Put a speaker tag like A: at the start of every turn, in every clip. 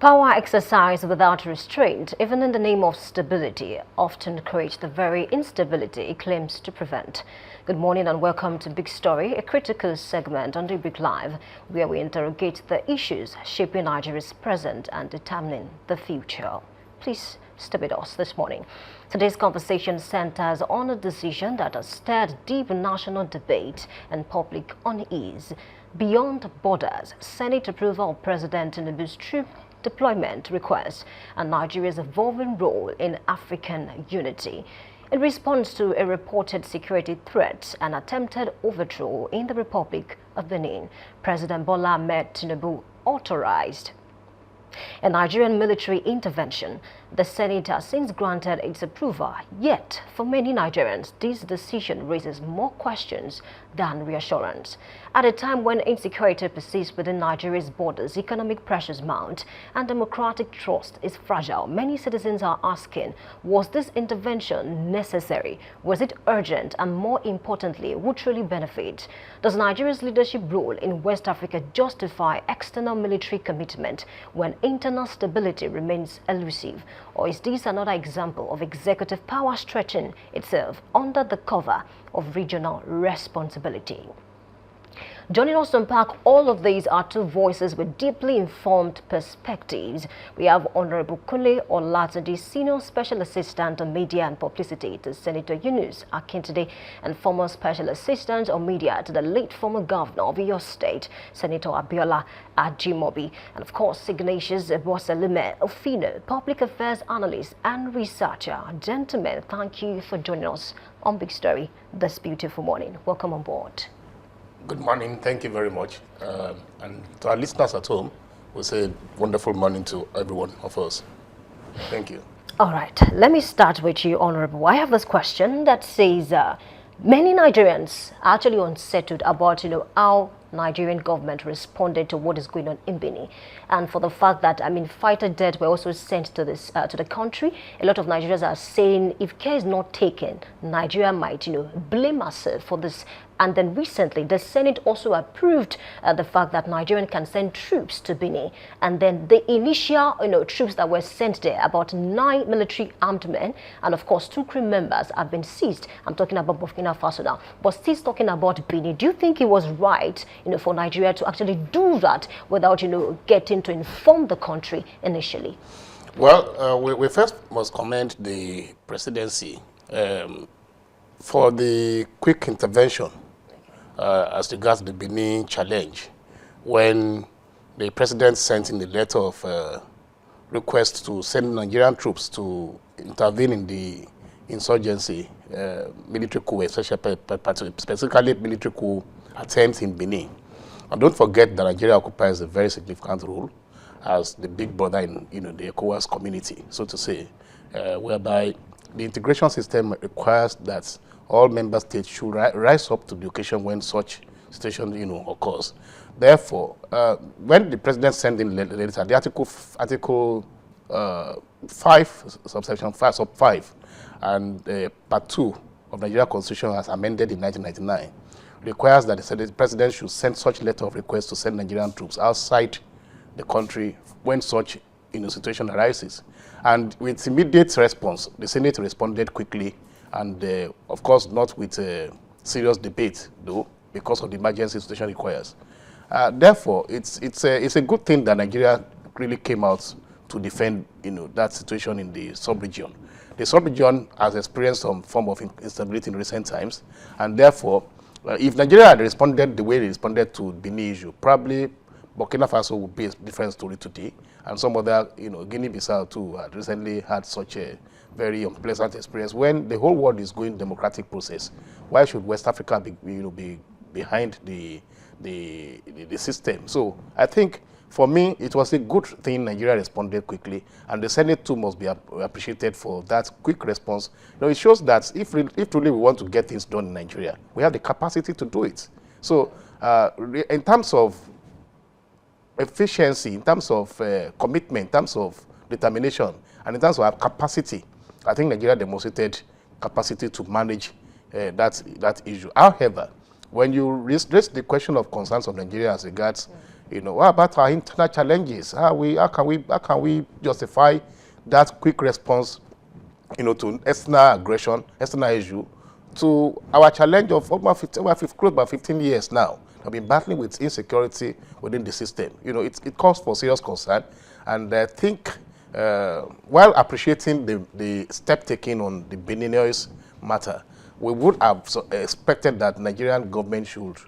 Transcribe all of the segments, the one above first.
A: Power exercise without restraint, even in the name of stability, often creates the very instability it claims to prevent. Good morning and welcome to Big Story, a critical segment on the Big Live, where we interrogate the issues shaping Nigeria's present and determining the future. Please stay with us this morning. Today's conversation centers on a decision that has stirred deep national debate and public unease. Beyond borders, Senate approval of President Tinubu's troop deployment request and Nigeria's evolving role in African unity. In response to a reported security threat and attempted overthrow in the Republic of Benin, President Bola Ahmed Tinubu authorized a Nigerian military intervention. The Senate has since granted its approval, yet for many Nigerians, this decision raises more questions than reassurance. At a time when insecurity persists within Nigeria's borders, economic pressures mount, and democratic trust is fragile, many citizens are asking, was this intervention necessary? Was it urgent? And more importantly, who truly benefit? Does Nigeria's leadership role in West Africa justify external military commitment when internal stability remains elusive? Or is this another example of executive power stretching itself under the cover of regional responsibility? Joining us to unpack all of these are two voices with deeply informed perspectives. We have Honorable Kunle Olatade, Senior Special Assistant on Media and Publicity to Senator Yunus Akintade, and former Special Assistant on Media to the late former Governor of your state, Senator Abiola Ajimobi, and of course Ignatius Bosalime Ofino, Public Affairs Analyst and Researcher. Gentlemen, thank you for joining us on Big Story this beautiful morning. Welcome on board.
B: Good morning. Thank you very much. And to our listeners at home, we'll say wonderful morning to every one of us. Thank you.
A: All right. Let me start with you, Honorable. I have this question that says many Nigerians are actually unsettled about, how Nigerian government responded to what is going on in Benin, and for the fact that fighter jets were also sent to this to the country. A lot of Nigerians are saying if care is not taken, Nigeria might blame herself for this. And then recently, the Senate also approved the fact that Nigerians can send troops to Benin. And then the initial, troops that were sent there, about 9 military armed men, and of course 2 crew members have been seized. I'm talking about Burkina Faso now, but still talking about Benin. Do you think it was right, for Nigeria to actually do that without, getting to inform the country initially?
B: Well, we first must commend the presidency for the quick intervention as regards the Benin challenge, when the president sent in the letter of request to send Nigerian troops to intervene in the insurgency, military coup, specifically military coup attempts in Benin. And don't forget that Nigeria occupies a very significant role as the big brother in the ECOWAS community, so to say, whereby the integration system requires that all member states should rise up to the occasion when such situation, occurs. Therefore, when the president sent in the letter, the article 5, subsection 5, sub 5, and part 2 of the Nigeria Constitution, as amended in 1999, requires that the president should send such letter of request to send Nigerian troops outside the country when such situation arises. And with immediate response, the Senate responded quickly, and of course not with serious debate, though, because of the emergency situation requires. Therefore, it's a good thing that Nigeria really came out to defend that situation in the sub-region. The sub-region has experienced some form of instability in recent times, and therefore, if Nigeria had responded the way they responded to the Benin issue, probably Burkina Faso would be a different story today, and some other, Guinea-Bissau too had recently had such a very unpleasant experience. When the whole world is going democratic process, why should West Africa be behind the system? So I think for me it was a good thing Nigeria responded quickly, and the Senate too must be appreciated for that quick response. It shows that if truly we want to get things done in Nigeria, we have the capacity to do it. So in terms of efficiency, in terms of commitment, in terms of determination, and in terms of our capacity, I think Nigeria demonstrated capacity to manage that issue. However, when you raise the question of concerns of Nigeria as regards What about our internal challenges? How can we justify that quick response, to external aggression, external issue, to our challenge of close about 15 years now. I've been battling with insecurity within the system. It calls for serious concern, and I think while appreciating the step taken on the Benin matter, we would have expected that Nigerian government should,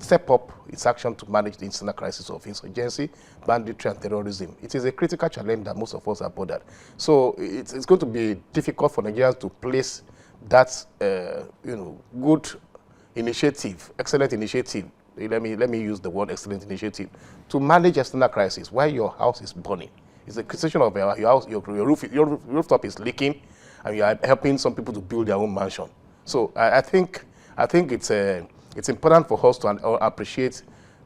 B: step up its action to manage the internal crisis of insurgency, banditry, and terrorism. It is a critical challenge that most of us are bothered. So it's going to be difficult for Nigerians to place that, good initiative, excellent initiative. Let me use the word excellent initiative to manage external crisis while your house is burning. It's a question of your house, your rooftop is leaking, and you are helping some people to build their own mansion. So I think it's important for us to appreciate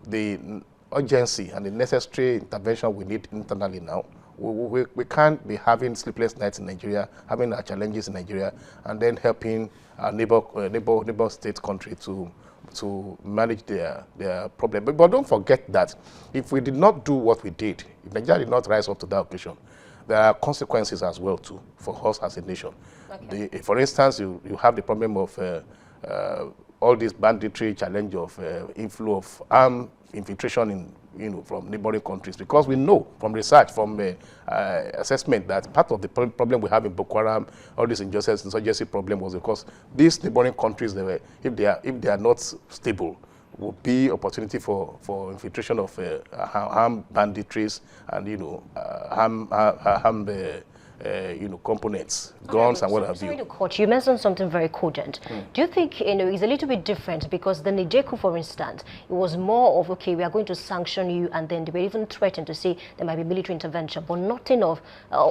B: the urgency and the necessary intervention we need internally now. We can't be having sleepless nights in Nigeria, having our challenges in Nigeria, and then helping our neighbor state country to manage their problem. But don't forget that if we did not do what we did, if Nigeria did not rise up to that occasion, there are consequences as well too for us as a nation. Okay. For instance, you have the problem of all this banditry challenge of inflow of armed infiltration from neighboring countries, because we know from research, from assessment, that part of the problem we have in Boko Haram, all this insurgency problem, was because these neighboring countries, if they are not stable, would be opportunity for infiltration of armed banditries and armed components, guns, and what have you.
A: You mentioned something very cogent. Do you think it's a little bit different, because the Niger coup, for instance, it was more of, okay, we are going to sanction you, and then they were even threatened to say there might be military intervention, but nothing of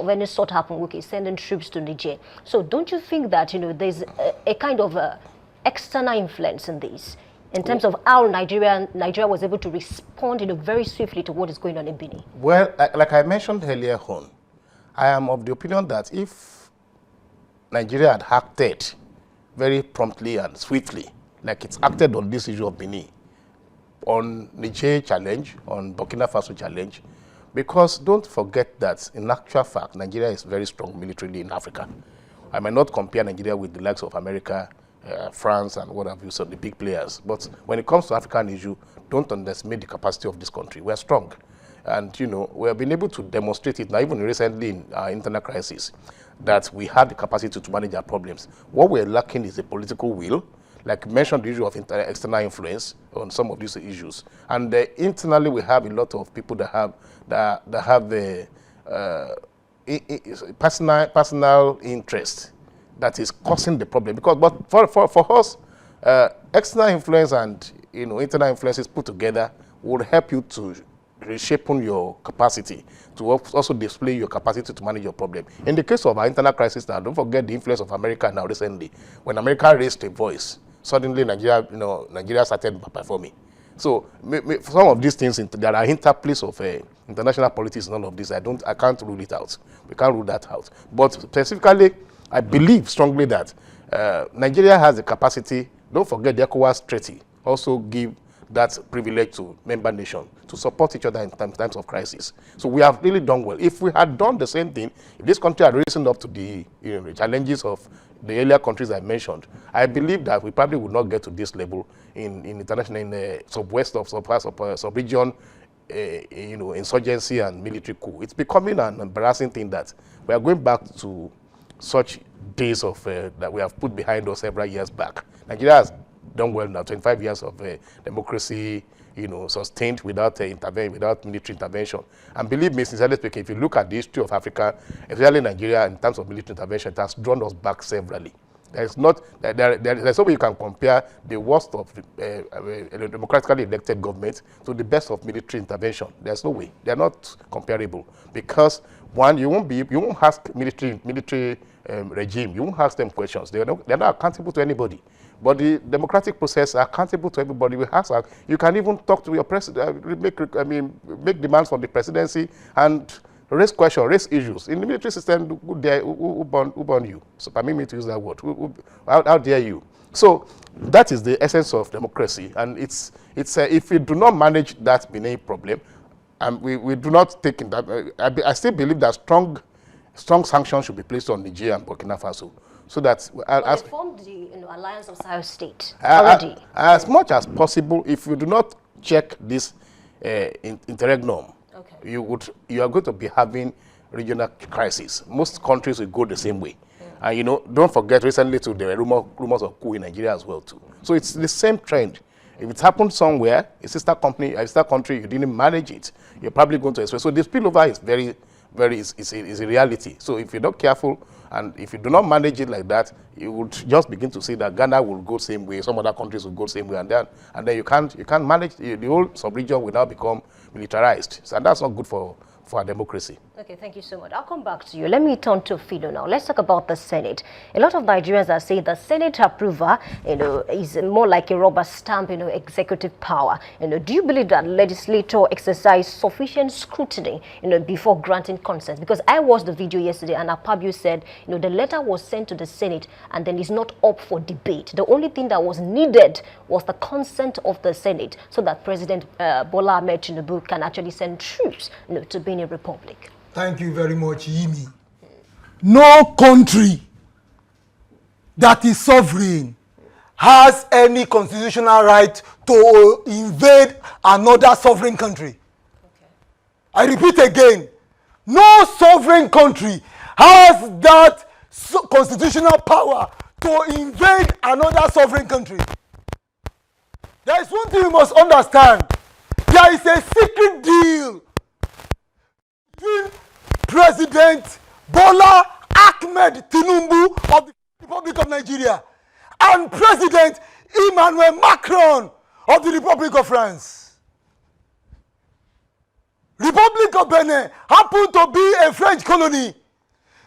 A: when it sort happened, okay, sending troops to Niger. So don't you think that there's a kind of external influence in this, in terms of how Nigeria was able to respond very swiftly to what is going on in Benin?
B: Well, like I mentioned earlier on, I am of the opinion that if Nigeria had acted very promptly and swiftly, like it's acted on this issue of Benin, on Niger challenge, on Burkina Faso challenge, because don't forget that in actual fact, Nigeria is very strong militarily in Africa. I might not compare Nigeria with the likes of America, France, and what have you, so the big players. But when it comes to African issue, don't underestimate the capacity of this country. We're strong. And, we have been able to demonstrate it now, even recently in our internal crisis, that we have the capacity to manage our problems. What we're lacking is a political will, like mentioned, the issue of external influence on some of these issues. And internally, we have a lot of people that have personal interest that is causing the problem. But for us, external influence and internal influences put together would help you to reshaping your capacity, to also display your capacity to manage your problem. In the case of our internal crisis now, don't forget the influence of America now recently. When America raised a voice, suddenly Nigeria started performing. So some of these things, there are interplays of international politics, none of this. I can't rule it out. We can't rule that out. But specifically, I believe strongly that Nigeria has the capacity. Don't forget the ECOWAS treaty also give that privilege to member nations to support each other in times of crisis. So we have really done well. If we had done the same thing, if this country had risen up to the challenges of the earlier countries I mentioned, I believe that we probably would not get to this level in international, in the sub-region, insurgency and military coup. It's becoming an embarrassing thing that we are going back to such days of that we have put behind us several years back. Nigeria has done well now, 25 years of democracy, sustained without without military intervention. And believe me, sincerely speaking, if you look at the history of Africa, especially Nigeria, in terms of military intervention, it has drawn us back severally. There's no way you can compare the worst of a democratically elected government to the best of military intervention. There's no way. They're not comparable, because one, you won't ask military regime, you won't ask them questions. They're not accountable to anybody. But the democratic process are accountable to everybody. You can even talk to your president, make demands from the presidency and raise questions, raise issues. In the military system, who born you? So permit me to use that word. How dare you? So that is the essence of democracy, and it's if we do not manage that Benin problem, we do not take in that. I still believe that strong sanctions should be placed on Nigeria and Burkina Faso, so that
A: as they formed the alliance of Sahel state already.
B: As much as possible, if you do not check this interregnum, okay, you are going to be having regional crisis. Most countries will go the same way. And don't forget, recently too, there were rumors of coup in Nigeria as well too. So it's the same trend. If it happened somewhere, a sister country, you didn't manage it, you're probably going to expect. So the spillover is is a reality. So if you're not careful and if you do not manage it like that, you would just begin to see that Ghana will go the same way, some other countries will go the same way, and then you can't manage the whole sub-region will now become militarized. So that's not good for our democracy.
A: Okay, thank you so much. I'll come back to you. Let me turn to Fido now. Let's talk about the Senate. A lot of Nigerians are saying the Senate approval, is more like a rubber stamp, executive power. Do you believe that legislature exercise sufficient scrutiny, before granting consent? Because I watched the video yesterday and Akpabio said, the letter was sent to the Senate and then it's not up for debate. The only thing that was needed was the consent of the Senate so that President Bola Ahmed Tinubu can actually send troops, to Benin Republic.
C: Thank you very much, Yimi. No country that is sovereign has any constitutional right to invade another sovereign country. Okay. I repeat again, no sovereign country has that constitutional power to invade another sovereign country. There is one thing you must understand. There is a secret deal between President Bola Ahmed Tinubu of the Republic of Nigeria and President Emmanuel Macron of the Republic of France. Republic of Benin happened to be a French colony.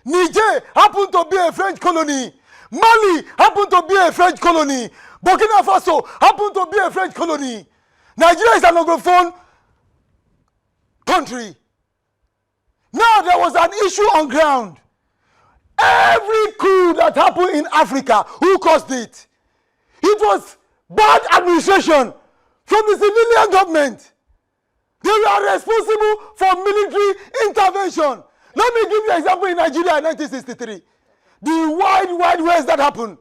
C: Niger happened to be a French colony. Mali happened to be a French colony. Burkina Faso happened to be a French colony. Nigeria is an Anglophone country. Now there was an issue on ground. Every coup that happened in Africa, who caused it? It was bad administration from the civilian government. They were responsible for military intervention. Let me give you an example in Nigeria in 1963. The Wild West that happened.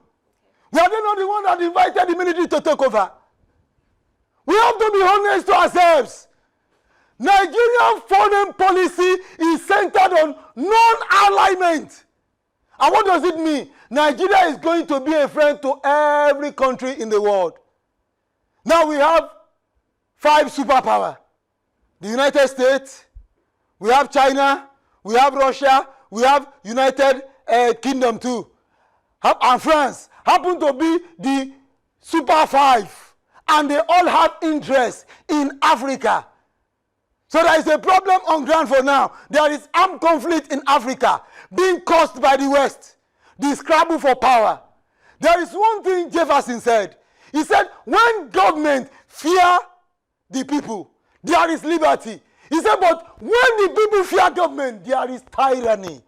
C: We are not the one that invited the military to take over. We have to be honest to ourselves. Nigerian foreign policy is centered on non-alignment. And what does it mean? Nigeria is going to be a friend to every country in the world. Now we have 5 superpowers. The United States, we have China, we have Russia, we have United Kingdom too. And France happen to be the super 5. And they all have interest in Africa. So there is a problem on ground for now. There is armed conflict in Africa being caused by the West. The scramble for power. There is one thing Jefferson said. He said, when government fear the people, there is liberty. He said, but when the people fear government, there is tyranny.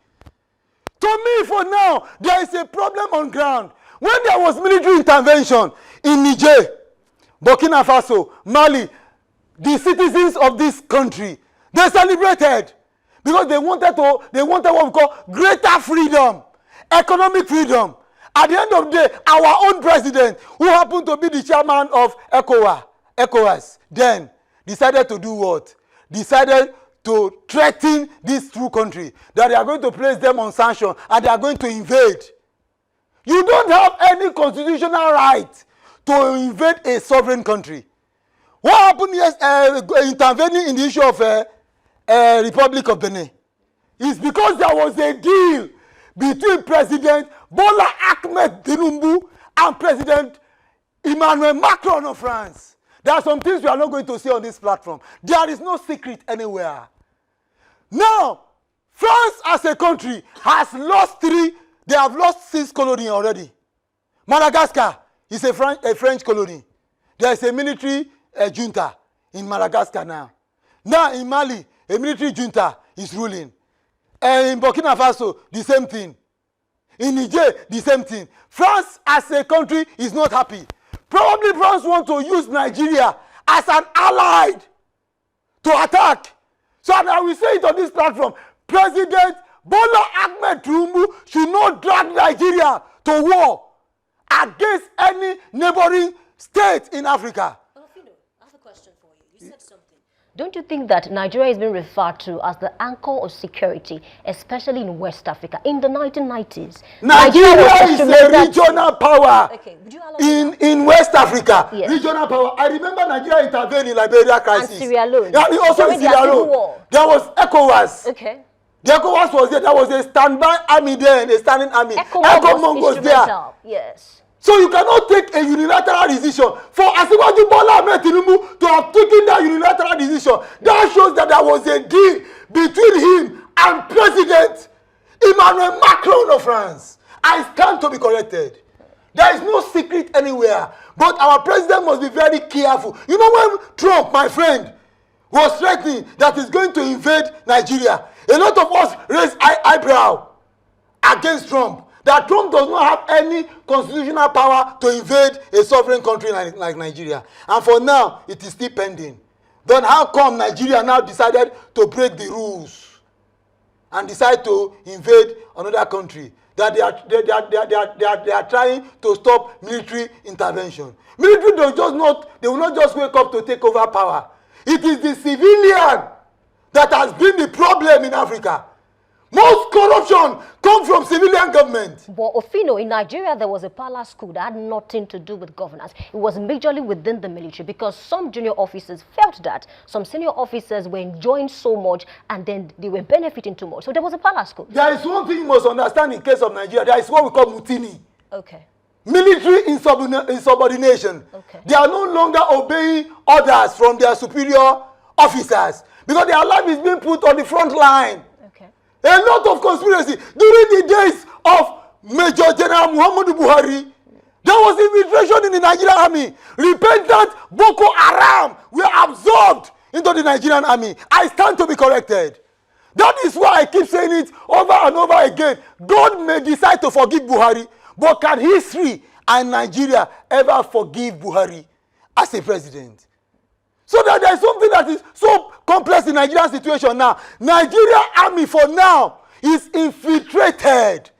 C: To me, for now, there is a problem on ground. When there was military intervention in Niger, Burkina Faso, Mali, the citizens of this country, they celebrated because they wanted what we call greater freedom, economic freedom. At the end of the day, our own president, who happened to be the chairman of ECOWAS, then decided to do what? Decided to threaten this true country, that they are going to place them on sanction and they are going to invade. You don't have any constitutional right to invade a sovereign country. What happened intervening in the issue of Republic of Benin is because there was a deal between President Bola Ahmed Tinubu and President Emmanuel Macron of France. There are some things we are not going to see on this platform. There is no secret anywhere. Now, France as a country has lost 3, they have lost 6 colonies already. Madagascar is a French colony. There is a military junta in Madagascar now. Now in Mali, a military junta is ruling. And in Burkina Faso, the same thing. In Niger, the same thing. France as a country is not happy. Probably France want to use Nigeria as an ally to attack. So I will say it on this platform. President Bola Ahmed Tinubu should not drag Nigeria to war against any neighboring state in Africa.
A: Ofino, I have a question for you. You said something. Don't you think that Nigeria is being referred to as the anchor of security, especially in West Africa, in the 1990s?
C: Nigeria is a regional power.
A: Okay, would you allow
C: in West Africa.
A: Yes.
C: Regional power. I remember Nigeria intervened in Liberia crisis.
A: And Sierra Leone.
C: Yeah, also in Sierra Leone. There was ECOWAS.
A: Okay.
C: The ECOWAS was there. There was a standby army there and a standing army. ECOWAS was there.
A: Yes.
C: So you cannot take a unilateral decision. For Asiwaju Bola Ahmed Tinubu to have taken that unilateral decision, that shows that there was a deal between him and President Emmanuel Macron of France. I stand to be corrected. There is no secret anywhere. But our president must be very careful. You know when Trump, my friend, was threatening that he's going to invade Nigeria, a lot of us raised eyebrow against Trump. That Trump does not have any constitutional power to invade a sovereign country like Nigeria. And for now, it is still pending. Then how come Nigeria now decided to break the rules and decide to invade another country? That they are trying to stop military intervention. Military they will not just wake up to take over power. It is the civilian that has been the problem in Africa. Most corruption comes from civilian government.
A: But Ofino, in Nigeria, there was a palace coup that had nothing to do with governance. It was majorly within the military because some junior officers felt that some senior officers were enjoying so much and then they were benefiting too much. So there was a palace coup.
C: There is one thing you must understand in case of Nigeria. There is what we call mutiny.
A: Okay.
C: Military insubordination.
A: Okay.
C: They are no longer obeying orders from their superior officers because their life is being put on the front line. A lot of conspiracy. During the days of Major General Muhammadu Buhari, there was infiltration in the Nigerian army. Repentant Boko Haram were absorbed into the Nigerian army. I stand to be corrected. That is why I keep saying it over and over again. God may decide to forgive Buhari, but can history and Nigeria ever forgive Buhari as a president? So that there is something that is so complex in Nigerian situation now. Nigeria army for now is infiltrated.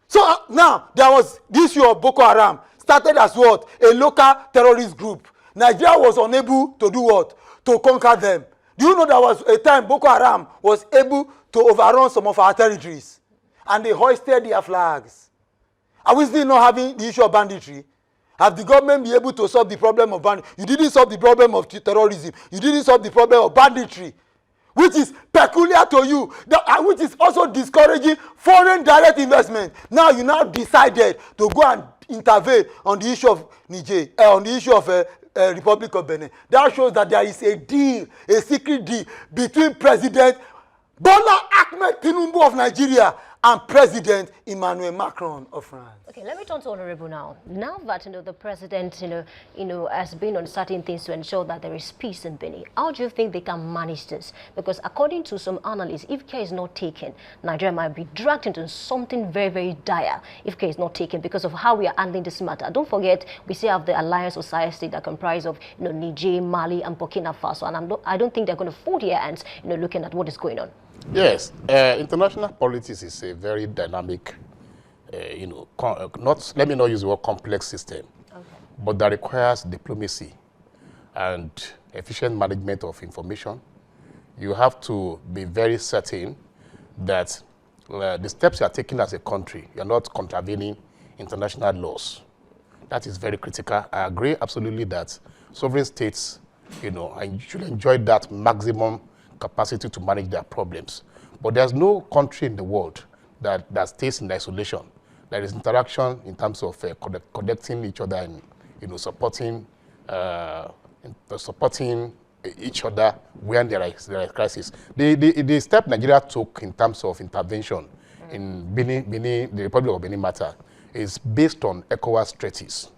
C: So now there was this issue of Boko Haram started as what? A local terrorist group. Nigeria was unable to do what? To conquer them. Do you know there was a time Boko Haram was able to overrun some of our territories and they hoisted their flags? Are we still not having the issue of banditry? Have the government been able to solve the problem of banditry? You didn't solve the problem of terrorism. You didn't solve the problem of banditry, which is peculiar to you, which is also discouraging foreign direct investment. Now you now decided to go and intervene on the issue of Niger, on the issue of Republic of Benin. That shows that there is a deal, a secret deal between President Bola Ahmed Tinubu of Nigeria and President Emmanuel Macron of France.
A: Okay, let me turn to Honorable now. Now that the president has been on certain things to ensure that there is peace in Benin, how do you think they can manage this? Because according to some analysts, if care is not taken, Nigeria might be dragged into something very, very dire if care is not taken because of how we are handling this matter. Don't forget, we still have the alliance of state that comprise of Niger, Mali, and Burkina Faso, and I don't think they're going to fold their hands, looking at what is going on.
B: Yes, international politics is a very dynamic, let me not use the word complex system, okay, but that requires diplomacy and efficient management of information. You have to be very certain that the steps you are taking as a country, you're not contravening international laws. That is very critical. I agree absolutely that sovereign states, should enjoy that maximum capacity to manage their problems. But there's no country in the world that stays in isolation. There is interaction in terms of connecting each other and supporting each other when there is crisis. The step Nigeria took in terms of intervention in Benin, the Republic of Benin matter, is based on ECOWAS treaties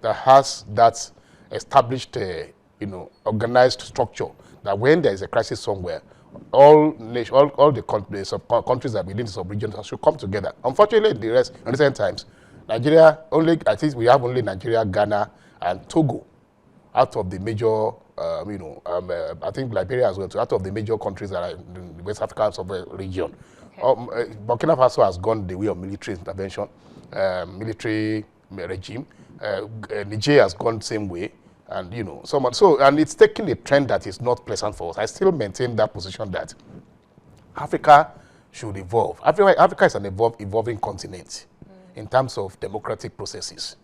B: that has that established organized structure that when there is a crisis somewhere, all the countries that within the sub-region should come together. Unfortunately, in recent times, Nigeria I think we have only Nigeria, Ghana, and Togo out of the major, I think Liberia as well, out of the major countries that are in the West African region. Okay. Burkina Faso has gone the way of military intervention, military regime. Niger has gone the same way, and and it's taking a trend that is not pleasant for us. I still maintain that position that Africa should evolve. Africa is an evolving continent in terms of democratic processes.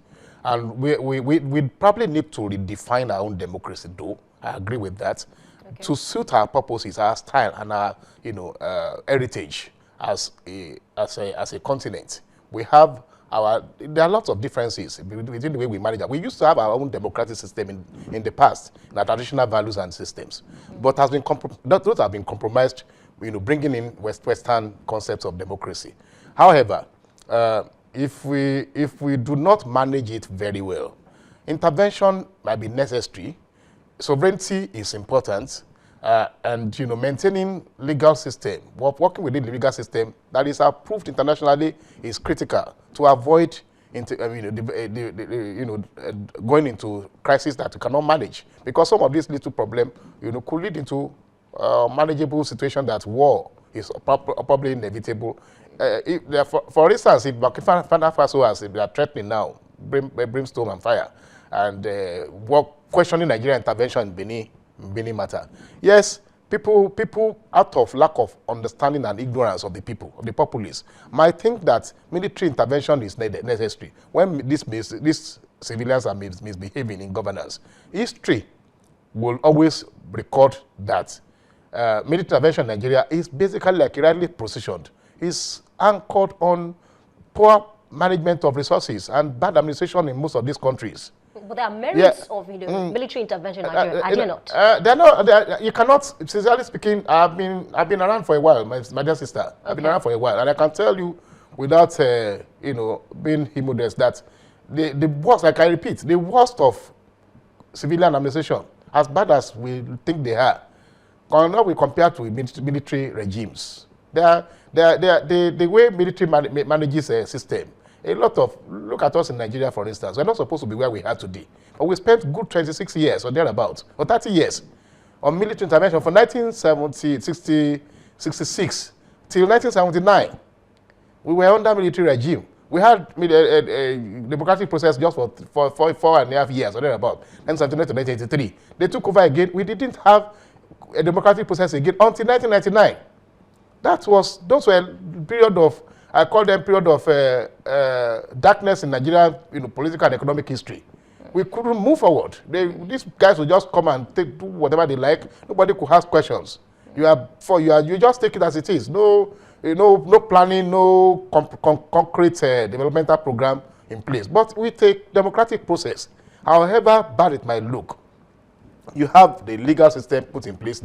B: And we probably need to redefine our own democracy, though. I agree with that. Okay. To suit our purposes, our style, and our heritage as a continent. We have there are lots of differences between the way we manage that. We used to have our own democratic system in the past, in our traditional values and systems, but those have been compromised, bringing in Western concepts of democracy. However, if we do not manage it very well, intervention might be necessary. Sovereignty is important, and maintaining legal system, working within the legal system that is approved internationally is critical to avoid going into crisis that you cannot manage, because some of these little problems could lead into manageable situation that war is probably inevitable. For instance, if Burkina Faso they are threatening now, brimstone and fire, and questioning Nigerian intervention in Benin matter. Yes, people out of lack of understanding and ignorance of the people, of the populace, might think that military intervention is necessary when these civilians are misbehaving in governance. History will always record that military intervention in Nigeria is basically, like rightly positioned, is anchored on poor management of resources and bad administration in most of these countries.
A: But there are merits of military intervention in Nigeria, are there not?
B: They're not. You cannot, sincerely speaking, I've been around for a while, my dear sister. I've been around for a while, and I can tell you without, being immodest, that the worst, like I repeat, the worst of civilian administration, as bad as we think they are, cannot be compared to military regimes. The way military manages a system, look at us in Nigeria, for instance. We're not supposed to be where we are today. But we spent good 26 years or thereabouts, or 30 years on military intervention from 1966 till 1979. We were under military regime. We had a democratic process just for 4.5 years or thereabouts, 1979 to 1983. They took over again. We didn't have a democratic process again until 1999. Those were period of, I call them period of darkness in Nigerian political and economic history. We couldn't move forward. These guys would just come and do whatever they like. Nobody could ask questions. You just take it as it is. No planning, no concrete developmental program in place. But we take democratic process. However bad it might look, you have the legal system put in place,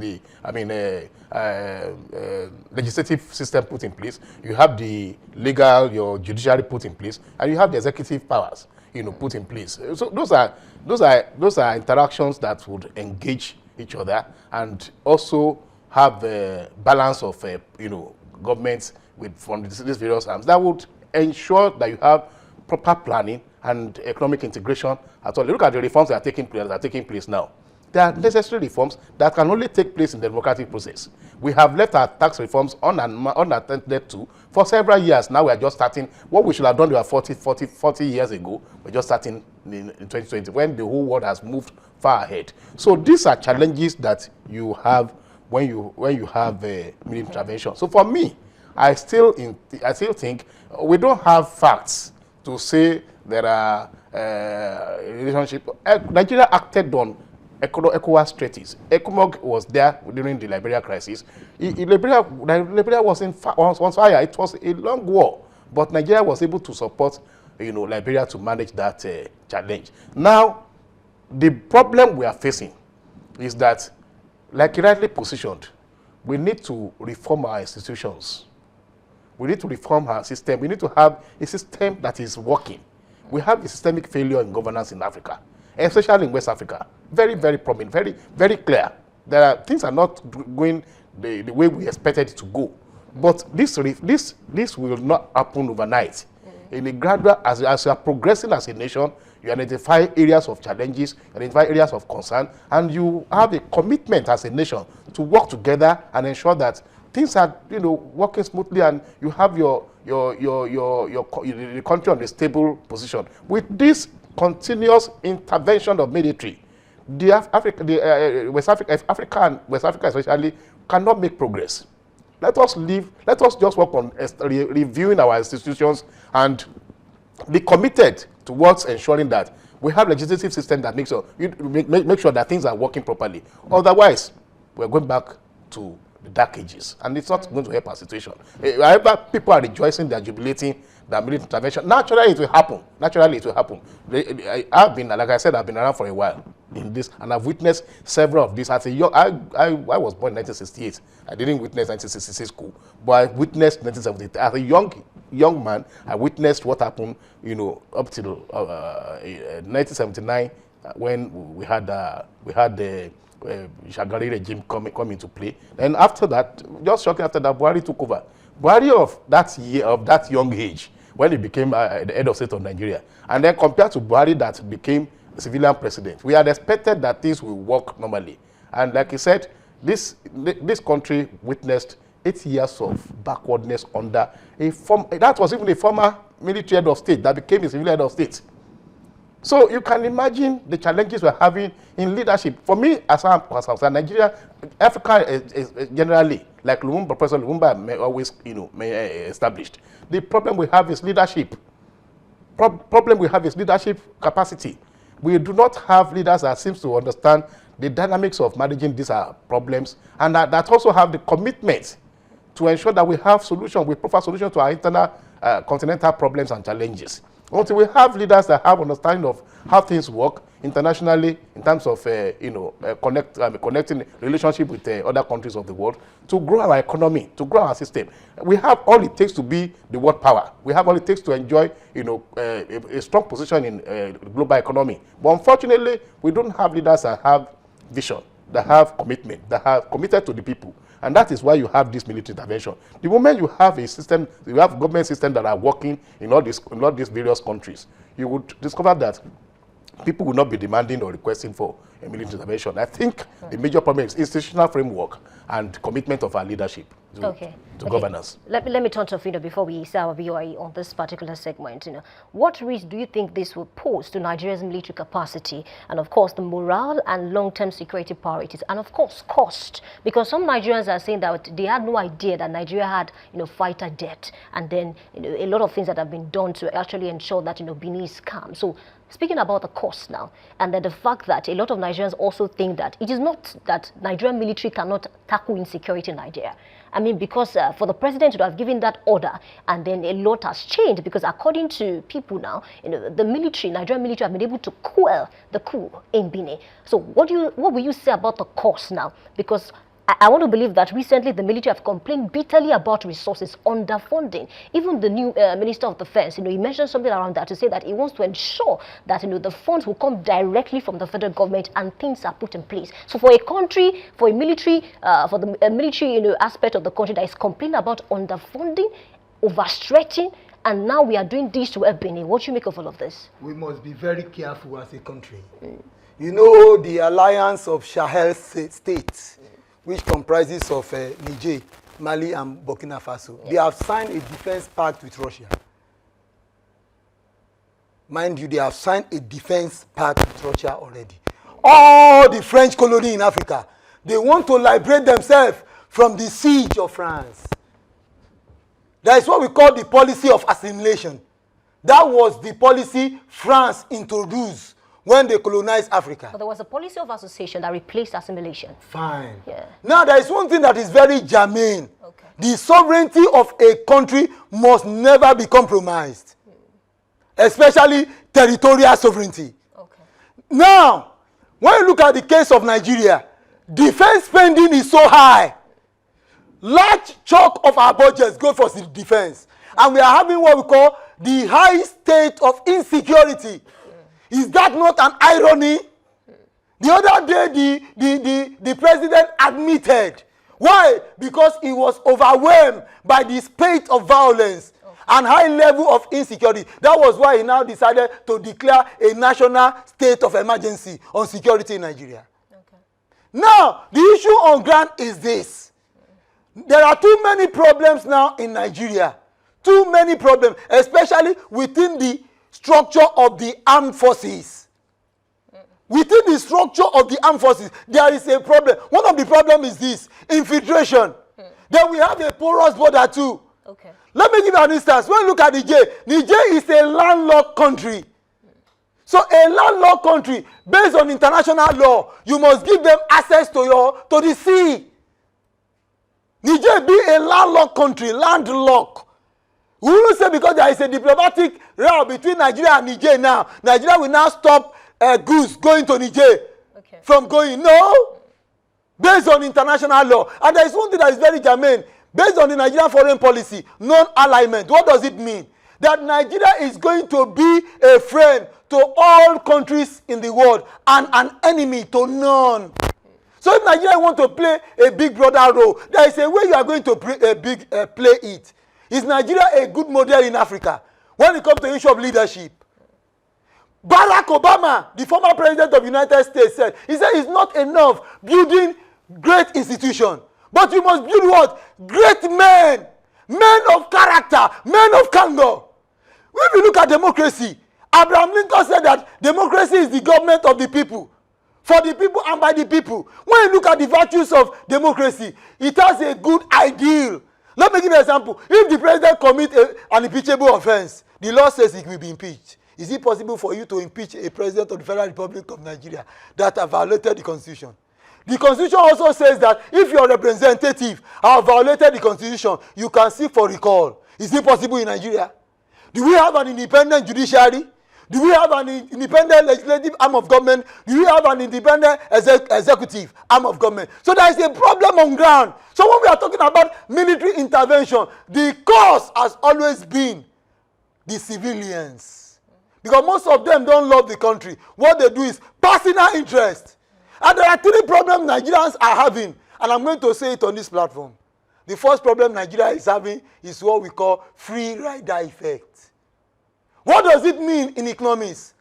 B: legislative system put in place. You have your judiciary put in place, and you have the executive powers, put in place. So those are interactions that would engage each other and also have a balance of governments from these various arms that would ensure that you have proper planning and economic integration at all. Look at the reforms that are taking place now. There are necessary reforms that can only take place in the democratic process. We have left our tax reforms unattended to for several years. Now we are just starting. What we should have done 40 years ago, we're just starting in 2020 when the whole world has moved far ahead. So these are challenges that you have when you have military intervention. So for me, I still think we don't have facts to say there are relationship. Nigeria acted on ECOWAS treaties. ECOMOG was there during the Liberia crisis. Liberia was on fire. It was a long war, but Nigeria was able to support, Liberia to manage that challenge. Now, the problem we are facing is that, like rightly positioned, we need to reform our institutions. We need to reform our system. We need to have a system that is working. We have a systemic failure in governance in Africa, especially in West Africa. Very, very prominent, very, very clear. things are not going the way we expected it to go. But this will not happen overnight. In a gradual, as you are progressing as a nation, you identify areas of challenges, you identify areas of concern, and you have a commitment as a nation to work together and ensure that things are, working smoothly, and you have the country on a stable position. With this continuous intervention of military, West Africa and West Africa especially cannot make progress. Let us just work on reviewing our institutions and be committed towards ensuring that we have a legislative system that makes make sure that things are working properly. Otherwise, we're going back to the dark ages, and it's not going to help our situation. However, people are rejoicing, they're jubilating, that military intervention. Naturally, it will happen. I've been around for a while in this, and I've witnessed several of these. As a young, I was born in 1968. I didn't witness 1966 coup, but I witnessed 1978. As a young man, I witnessed what happened, up till 1979 when we had the Shagari regime come into play. And after that, just shortly after that, Buhari took over. Buhari of that young age, when he became the head of state of Nigeria, and then compared to Buhari that became civilian president, we had expected that things will work normally. And like he said, this country witnessed 8 years of backwardness under that was even a former military head of state that became a civilian head of state. So you can imagine the challenges we're having in leadership. For me, as I'm concerned, Nigeria, Africa is generally, like President Lumumba always established, the problem we have is leadership. Problem we have is leadership capacity. We do not have leaders that seems to understand the dynamics of managing these problems, and that also have the commitment to ensure that we have solutions, we provide solutions to our internal continental problems and challenges. Until we have leaders that have understanding of how things work internationally in terms of connecting relationship with other countries of the world, to grow our economy, to grow our system. We have all it takes to be the world power. We have all it takes to enjoy a strong position in global economy. But unfortunately, we don't have leaders that have vision, that have commitment, that have committed to the people. And that is why you have this military intervention. The moment you have a system, you have government systems that are working in all these various countries, you would discover that people will not be demanding or requesting for a military intervention. I think the major problem is institutional framework and commitment of our leadership to governance.
A: Let me turn to before we say our VOI on this particular segment. What risk do you think this will pose to Nigeria's military capacity, and of course the morale and long-term security priorities, and of course cost? Because some Nigerians are saying that they had no idea that Nigeria had fighter debt, and then a lot of things that have been done to actually ensure that Benin is calm. So speaking about the cost now, and then the fact that a lot of Nigerians also think that it is not that Nigerian military cannot tackle insecurity in Nigeria. I mean, because for the president to have given that order, and then a lot has changed, because according to people now, the Nigerian military have been able to quell the coup in Benin. So what will you say about the cost now? Because I want to believe that recently the military have complained bitterly about resources, underfunding. Even the new Minister of Defense, he mentioned something around that to say that he wants to ensure that the funds will come directly from the federal government and things are put in place. So for a country, for a military, for the military aspect of the country that is complaining about underfunding, overstretching, and now we are doing this to Benin, what do you make of all of this?
C: We must be very careful as a country. The alliance of Sahel states, which comprises of Niger, Mali, and Burkina Faso. They have signed a defense pact with Russia. Mind you, they have signed a defense pact with Russia already. All the French colony in Africa, they want to liberate themselves from the siege of France. That is what we call the policy of assimilation. That was the policy France introduced when they colonized Africa.
A: But there was a policy of association that replaced assimilation.
C: Fine.
A: Yeah.
C: Now, there is one thing that is very germane.
A: Okay.
C: The sovereignty of a country must never be compromised, especially territorial sovereignty. Okay. Now, when you look at the case of Nigeria, defense spending is so high. Large chunk of our budgets go for defense. And we are having what we call the high state of insecurity. Is that not an irony? The other day, the president admitted. Why? Because he was overwhelmed by the spate of violence and high level of insecurity. That was why he now decided to declare a national state of emergency on security in Nigeria.
A: Okay.
C: Now, the issue on ground is this. There are too many problems now in Nigeria. Too many problems, especially within the structure of the armed forces. Within the structure of the armed forces, there is a problem. One of the problems is this, infiltration. Then we have a porous border too.
A: Okay.
C: Let me give you an instance. When you look at Niger, Niger is a landlocked country. So a landlocked country, based on international law, you must give them access to the sea. Niger be a landlocked country, landlocked. We will say because there is a diplomatic row between Nigeria and Niger now, Nigeria will now stop goods going to Niger from going. No. Based on international law. And there is one thing that is very germane. Based on the Nigerian foreign policy, non-alignment. What does it mean? That Nigeria is going to be a friend to all countries in the world and an enemy to none. So if Nigeria want to play a big brother role, there is a way you are going to play it. Is Nigeria a good model in Africa when it comes to the issue of leadership? Barack Obama, the former president of the United States, said, he said it's not enough building great institutions, but you must build what? Great men, men of character, men of candor. When we look at democracy, Abraham Lincoln said that democracy is the government of the people, for the people and by the people. When you look at the virtues of democracy, it has a good ideal. Let me give you an example. If the president commits an impeachable offense, the law says he will be impeached. Is it possible for you to impeach a president of the Federal Republic of Nigeria that have violated the Constitution? The Constitution also says that if your representative have violated the Constitution, you can seek for recall. Is it possible in Nigeria? Do we have an independent judiciary? Do we have an independent legislative arm of government? Do we have an independent executive arm of government? So there is a problem on ground. So when we are talking about military intervention, the cause has always been the civilians. Because most of them don't love the country. What they do is personal interest. And there are three problems Nigerians are having. And I'm going to say it on this platform. The first problem Nigeria is having is what we call free rider effect. What does it mean in economics?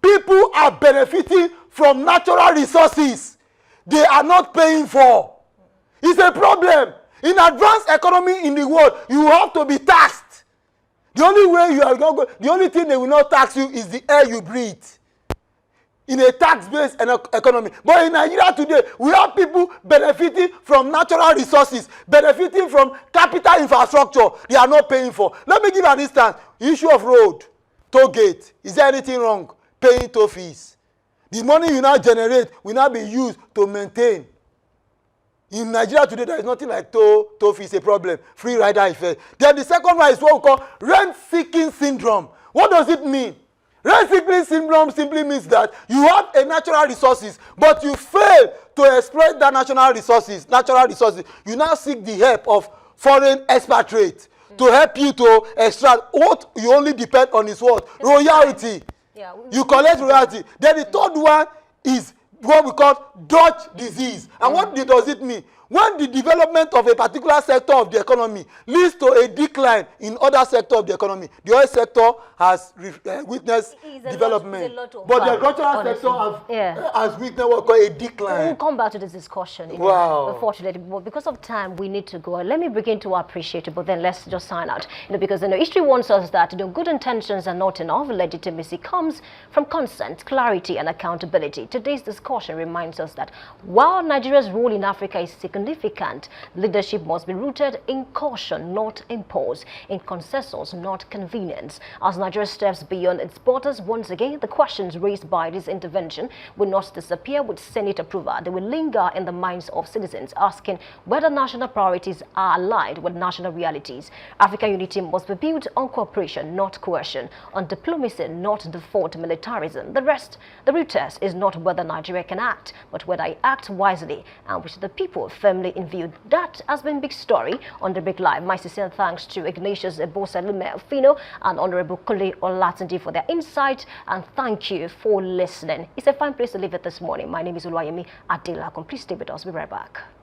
C: People are benefiting from natural resources they are not paying for. It's a problem. In advanced economy in the world, you have to be taxed. The only way you are going to go, the only thing they will not tax you is the air you breathe. In a tax-based economy. But in Nigeria today, we have people benefiting from natural resources, benefiting from capital infrastructure they are not paying for. Let me give an instance. Issue of road, toll gate. Is there anything wrong paying toll fees? The money you now generate will now be used to maintain. In Nigeria today, there is nothing like toll fees, a problem. Free rider effect. Then the second one is what we call rent-seeking syndrome. What does it mean? Rent-seeking syndrome simply means that you have a natural resources, but you fail to exploit that natural resources. You now seek the help of foreign expatriates to help you to extract. What you only depend on is what? Royalty.
A: Yeah,
C: you collect royalty. Then the third one is what we call Dutch disease. And what does it mean? When the development of a particular sector of the economy leads to a decline in other sectors of the economy, the oil sector has witnessed development. But the agricultural sector has witnessed what we call a decline.
A: We'll come back to this discussion. Unfortunately, but because of time, we need to go. Let me begin to appreciate it, but then let's just sign out. Because history warns us that good intentions are not enough. Legitimacy comes from consent, clarity, and accountability. Today's discussion reminds us that while Nigeria's role in Africa is significant, leadership must be rooted in caution, not impulse, in consensus, not convenience. As Nigeria steps beyond its borders, once again, the questions raised by this intervention will not disappear with Senate approval. They will linger in the minds of citizens, asking whether national priorities are aligned with national realities. African unity must be built on cooperation, not coercion, on diplomacy, not default militarism. The real test is not whether Nigeria can act, but whether it acts wisely and with the people firmly in view. That has been Big Story on the Big Live. My sincere thanks to Ignatius Ebosalume Ofino and Honorable Kule Olatunji for their insight, and thank you for listening. It's a fine place to leave it this morning. My name is Oluwayemi Adelakum. Please stay with us. We'll be right back.